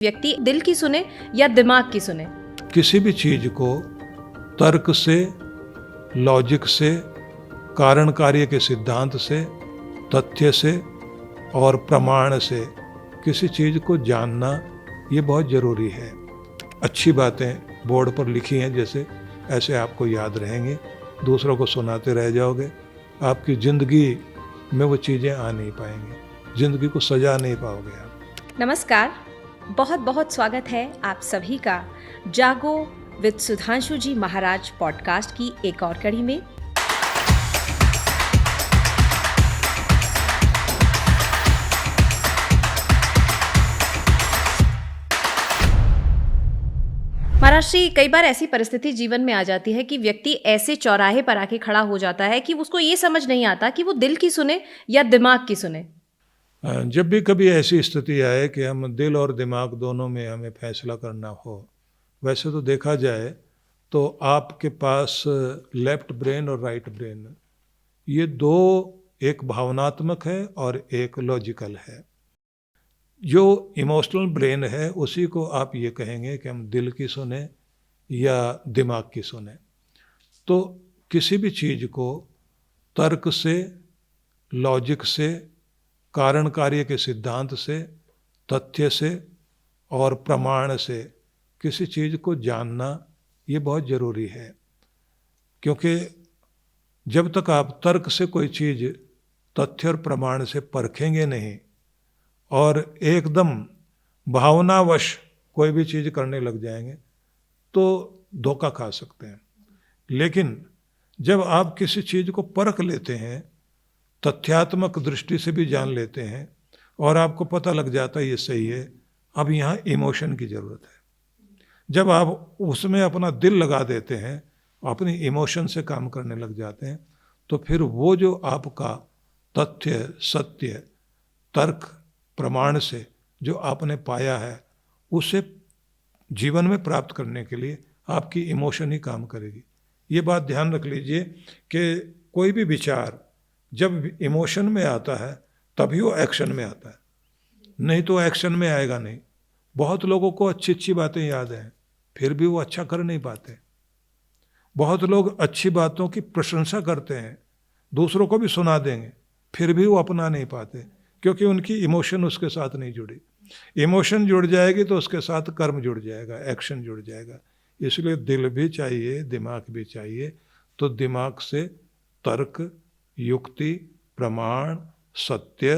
व्यक्ति दिल की सुने या दिमाग की सुने? किसी भी चीज को तर्क से, लॉजिक से, कारण कार्य के सिद्धांत से, तथ्य से और प्रमाण से किसी चीज को जानना ये बहुत ज़रूरी है। अच्छी बातें बोर्ड पर लिखी हैं जैसे, ऐसे आपको याद रहेंगे, दूसरों को सुनाते रह जाओगे, आपकी ज़िंदगी में वो चीज़ें आ नहीं पाएंगी, ज़िंदगी को सजा नहीं पाओगे आप। नमस्कार, बहुत बहुत स्वागत है आप सभी का जागो विद सुधांशु जी महाराज पॉडकास्ट की एक और कड़ी में। महाराज जी, कई बार ऐसी परिस्थिति जीवन में आ जाती है कि व्यक्ति ऐसे चौराहे पर आके खड़ा हो जाता है कि उसको ये समझ नहीं आता कि वो दिल की सुने या दिमाग की सुने। जब भी कभी ऐसी स्थिति आए कि हम दिल और दिमाग दोनों में हमें फैसला करना हो, वैसे तो देखा जाए तो आपके पास लेफ्ट ब्रेन और राइट ब्रेन, ये दो, एक भावनात्मक है और एक लॉजिकल है। जो इमोशनल ब्रेन है उसी को आप ये कहेंगे कि हम दिल की सुने या दिमाग की सुने। तो किसी भी चीज़ को तर्क से, लॉजिक से, कारण कार्य के सिद्धांत से, तथ्य से और प्रमाण से किसी चीज़ को जानना ये बहुत ज़रूरी है। क्योंकि जब तक आप तर्क से कोई चीज़ तथ्य और प्रमाण से परखेंगे नहीं और एकदम भावनावश कोई भी चीज़ करने लग जाएंगे तो धोखा खा सकते हैं। लेकिन जब आप किसी चीज़ को परख लेते हैं, तथ्यात्मक दृष्टि से भी जान लेते हैं और आपको पता लग जाता है ये सही है, अब यहाँ इमोशन की ज़रूरत है। जब आप उसमें अपना दिल लगा देते हैं, अपनी इमोशन से काम करने लग जाते हैं, तो फिर वो जो आपका तथ्य, सत्य, तर्क, प्रमाण से जो आपने पाया है, उसे जीवन में प्राप्त करने के लिए आपकी इमोशन ही काम करेगी। ये बात ध्यान रख लीजिए कि कोई भी विचार जब इमोशन में आता है तभी वो एक्शन में आता है, नहीं तो एक्शन में आएगा नहीं। बहुत लोगों को अच्छी अच्छी बातें याद हैं, फिर भी वो अच्छा कर नहीं पाते। बहुत लोग अच्छी बातों की प्रशंसा करते हैं, दूसरों को भी सुना देंगे, फिर भी वो अपना नहीं पाते, क्योंकि उनकी इमोशन उसके साथ नहीं जुड़ी। इमोशन जुड़ जाएगी तो उसके साथ कर्म जुड़ जाएगा, एक्शन जुड़ जाएगा। इसलिए दिल भी चाहिए, दिमाग भी चाहिए। तो दिमाग से तर्क, युक्ति, प्रमाण, सत्य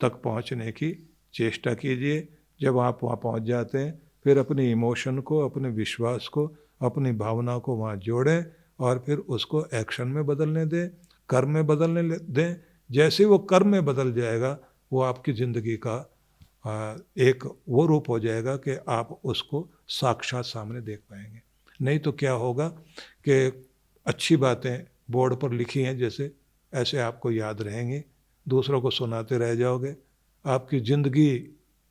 तक पहुंचने की चेष्टा कीजिए। जब आप वहाँ पहुंच जाते हैं, फिर अपनी इमोशन को, अपने विश्वास को, अपनी भावना को वहाँ जोड़ें और फिर उसको एक्शन में बदलने दें, कर्म में बदलने दें। जैसे वो कर्म में बदल जाएगा, वो आपकी ज़िंदगी का एक वो रूप हो जाएगा कि आप उसको साक्षात सामने देख पाएंगे। नहीं तो क्या होगा कि अच्छी बातें बोर्ड पर लिखी हैं जैसे, ऐसे आपको याद रहेंगी, दूसरों को सुनाते रह जाओगे, आपकी ज़िंदगी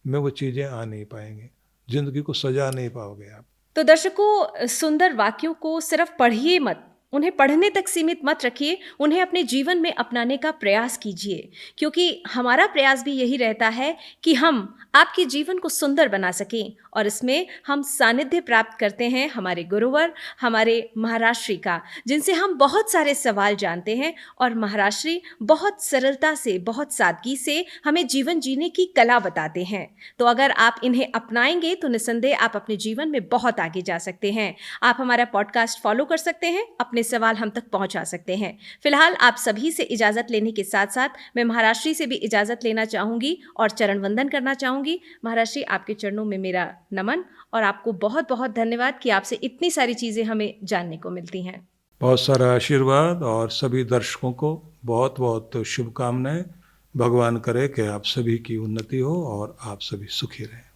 में वो चीज़ें आ नहीं पाएंगी, ज़िंदगी को सजा नहीं पाओगे आप। तो दर्शकों, सुंदर वाक्यों को सिर्फ पढ़िए मत, उन्हें पढ़ने तक सीमित मत रखिए, उन्हें अपने जीवन में अपनाने का प्रयास कीजिए, क्योंकि हमारा प्रयास भी यही रहता है कि हम आपके जीवन को सुंदर बना सकें। और इसमें हम सानिध्य प्राप्त करते हैं हमारे गुरुवर, हमारे महाराष्ट्री का, जिनसे हम बहुत सारे सवाल जानते हैं और महाराष्ट्री बहुत सरलता से, बहुत सादगी से हमें जीवन जीने की कला बताते हैं। तो अगर आप इन्हें अपनाएंगे तो निस्संदेह आप अपने जीवन में बहुत आगे जा सकते हैं। आप हमारा पॉडकास्ट फॉलो कर सकते हैं, अपने सवाल हम तक पहुंचा सकते हैं। फिलहाल आप सभी से इजाजत लेने के साथ साथ मैं महाराष्ट्री से भी इजाजत लेना चाहूंगी और चरण वंदन करना चाहूंगी। महाराष्ट्री, आपके चरणों में मेरा नमन और आपको बहुत बहुत धन्यवाद कि आपसे इतनी सारी चीजें हमें जानने को मिलती हैं। बहुत सारा आशीर्वाद और सभी दर्शकों को बहुत बहुत शुभकामनाएं। भगवान करे कि आप सभी की उन्नति हो और आप सभी सुखी रहें।